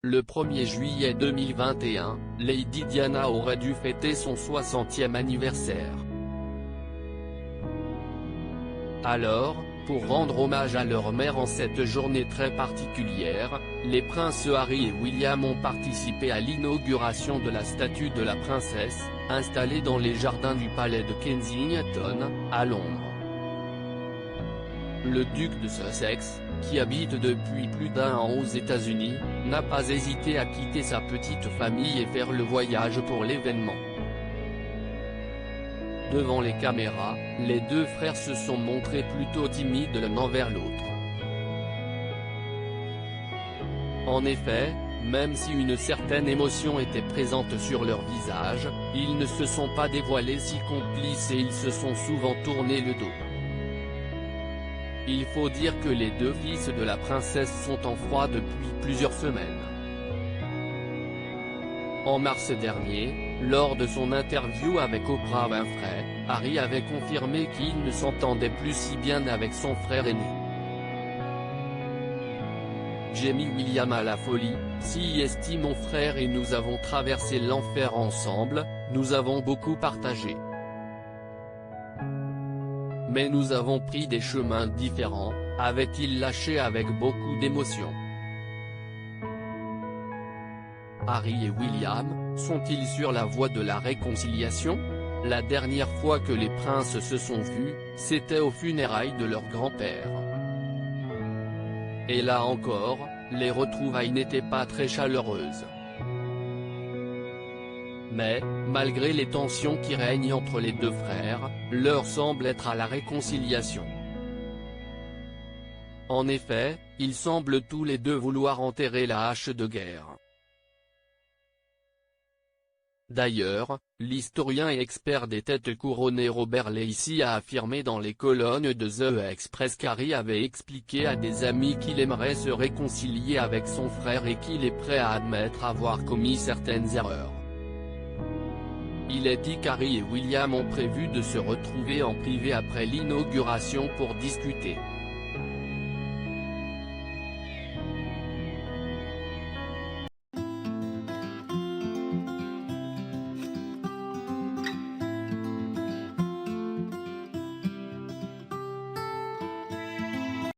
le 1er juillet 2021, Lady Diana aurait dû fêter son 60e anniversaire. Alors, pour rendre hommage à leur mère en cette journée très particulière, les princes Harry et William ont participé à l'inauguration de la statue de la princesse, installée dans les jardins du palais de Kensington, à Londres. Le duc de Sussex, qui habite depuis plus d'un an aux États-Unis, n'a pas hésité à quitter sa petite famille et faire le voyage pour l'événement. Devant les caméras, les deux frères se sont montrés plutôt timides l'un envers l'autre. En effet, même si une certaine émotion était présente sur leur visage, ils ne se sont pas dévoilés si complices et ils se sont souvent tournés le dos. Il faut dire que les deux fils de la princesse sont en froid depuis plusieurs semaines. En mars dernier, lors de son interview avec Oprah Winfrey, Harry avait confirmé qu'il ne s'entendait plus si bien avec son frère aîné. Jamie William à la folie, si estime mon frère et nous avons traversé l'enfer ensemble, nous avons beaucoup partagé. Mais nous avons pris des chemins différents, avait-il lâché avec beaucoup d'émotion. Harry et William, sont-ils sur la voie de la réconciliation? La dernière fois que les princes se sont vus, c'était aux funérailles de leur grand-père. Et là encore, les retrouvailles n'étaient pas très chaleureuses. Mais, malgré les tensions qui règnent entre les deux frères, l'heure semble être à la réconciliation. En effet, ils semblent tous les deux vouloir enterrer la hache de guerre. D'ailleurs, l'historien et expert des têtes couronnées Robert Lacey a affirmé dans les colonnes de The Express qu'Harry avait expliqué à des amis qu'il aimerait se réconcilier avec son frère et qu'il est prêt à admettre avoir commis certaines erreurs. Il est dit qu'Harry et William ont prévu de se retrouver en privé après l'inauguration pour discuter.